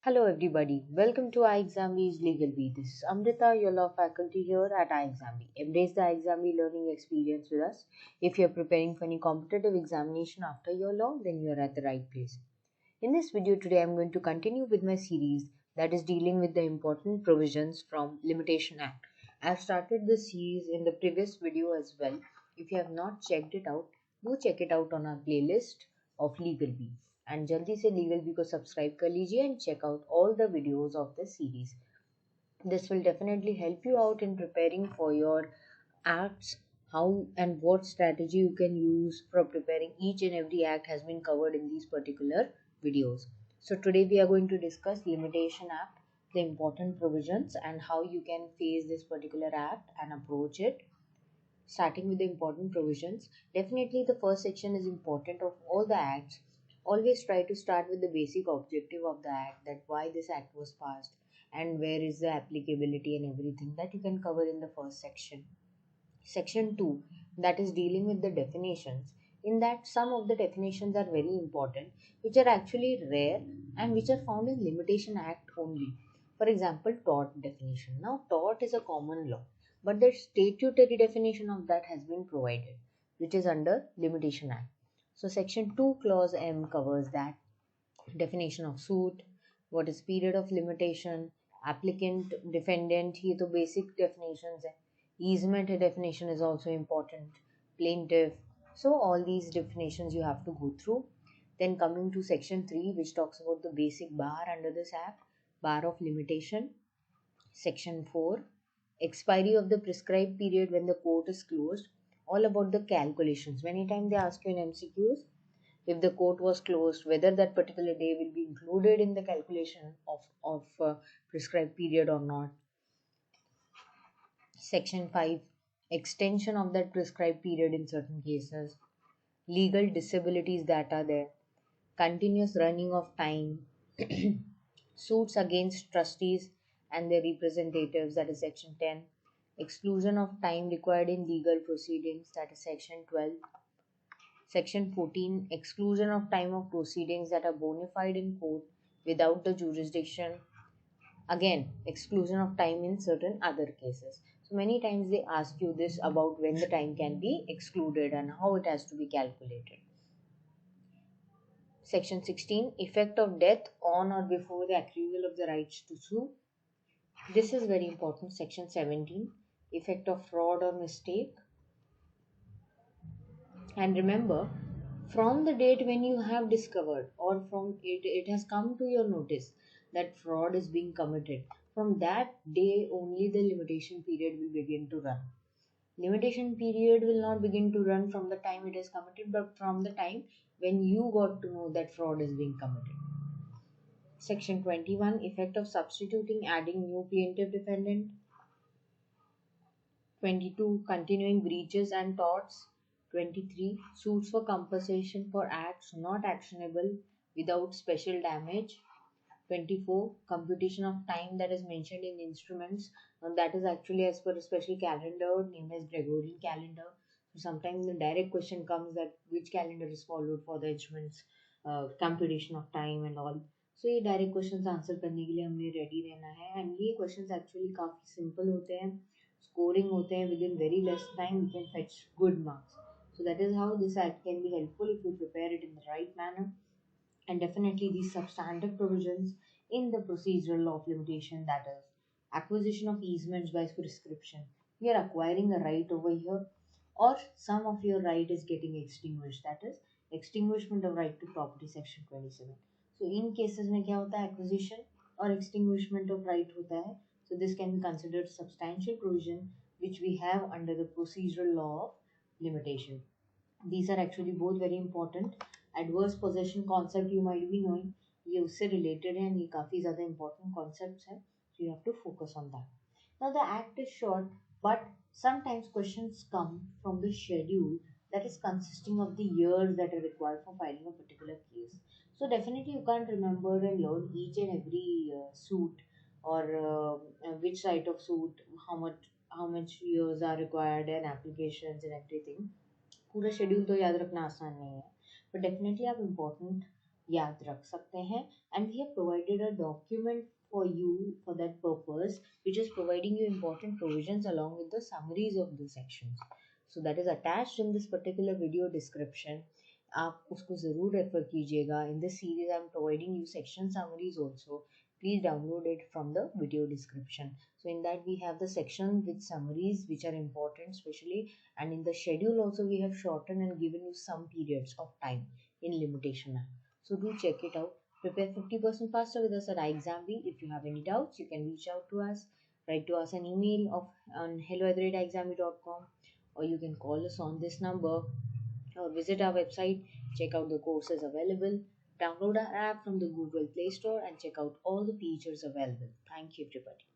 Hello everybody, welcome to iExamB's Legal Bee. This is Amrita, your law faculty here at iExamB. Embrace the iExamB learning experience with us. If you're preparing for any competitive examination after your law, then you're at the right place. In this video today, I'm going to continue with my series that is dealing with the important provisions from Limitation Act. I've started this series in the previous video as well. If you have not checked it out, do check it out on our playlist of Legal Bee. And jaldi se Legal Bee ko subscribe kar lijiye and check out all the videos of the series. This will definitely help you out in preparing for your acts. How and what strategy you can use for preparing each and every act has been covered in these particular videos. So today we are going to discuss Limitation Act, the important provisions and how you can face this particular act and approach it. Starting with the important provisions, definitely the first section is important of all the acts. Always try to start with the basic objective of the act, that why this act was passed and where is the applicability and everything that you can cover in the first section. Section 2, that is dealing with the definitions. In that, some of the definitions are very important, which are actually rare and which are found in Limitation Act only. For example, tort definition. Now, tort is a common law, but the statutory definition of that has been provided, which is under Limitation Act. So, Section 2, Clause M covers that. Definition of suit, what is period of limitation, applicant, defendant, ये तो basic definitions है. Easement definition is also important, plaintiff. So all these definitions you have to go through. Then coming to section 3, which talks about the basic bar under this act, bar of limitation. Section 4, expiry of the prescribed period when the court is closed. All about the calculations. Many times they ask you in MCQs, if the court was closed, whether that particular day will be included in the calculation of prescribed period or not. Section 5, extension of that prescribed period in certain cases, legal disabilities that are there, continuous running of time, suits against trustees and their representatives, that is section 10, exclusion of time required in legal proceedings, that is section 12. Section 14, exclusion of time of proceedings that are bona fide in court without the jurisdiction. Again, exclusion of time in certain other cases. So many times they ask you this about when the time can be excluded and how it has to be calculated. Section 16, effect of death on or before the accrual of the rights to sue. This is very important. Section 17, effect of fraud or mistake. And remember, from the date when you have discovered or from it has come to your notice that fraud is being committed, from that day only the limitation period will begin to run. Limitation period will not begin to run from the time it is committed, but from the time when you got to know that fraud is being committed. Section 21, effect of substituting, adding new plaintiff defendant. 22, continuing breaches and torts. 23, suits for compensation for acts not actionable without special damage. 24, computation of time that is mentioned in instruments, and that is actually as per a special calendar named as Gregorian calendar. So sometimes the direct question comes that which calendar is followed for the instruments, computation of time and all. So ये direct questions answer करने के लिए हमें ready रहना है and ये questions actually काफ़ी simple होते हैं, स्कोरिंग होते हैं, within very less time we can fetch good marks. So that is how this act can be helpful if you prepare it in the right manner. And definitely these substantive provisions in the procedural law of limitation, that is acquisition of easements by prescription. We are acquiring a right over here, or some of your right is getting extinguished, that is extinguishment of right to property, section 27. So in cases में क्या होता है, acquisition or extinguishment of right होता है. So this can be considered substantial provision which we have under the procedural law of limitation. These are actually both very important. Adverse possession concept you might be knowing, ये उससे related है, ये काफ़ी ज़्यादा important concepts हैं, so you have to focus on that. Now the act is short but sometimes questions come from the schedule that is consisting of the years that are required for filing a particular case. So definitely you can't remember and learn each and every suit or which side of suit, how much years are required and applications and everything. पूरा schedule तो याद रखना आसान नहीं है, but definitely आप important याद रख सकते हैं. And we have provided a document for you for that purpose, which is providing you important provisions along with the summaries of the sections. So that is attached in this particular video description. आप उसको ज़रूर refer कीजिएगा. In this series I am providing you section summaries also. Please download it from the video description. So in that we have the section with summaries which are important especially, and in the schedule also we have shortened and given you some periods of time in limitation act. So do check it out. Prepare 50% faster with us at iExamB. If you have any doubts, you can reach out to us. Write to us an email on hello@iexamb.com, or you can call us on this number, or visit our website. Check out the courses available. Download our app from the Google Play Store and check out all the features available. Thank you, everybody.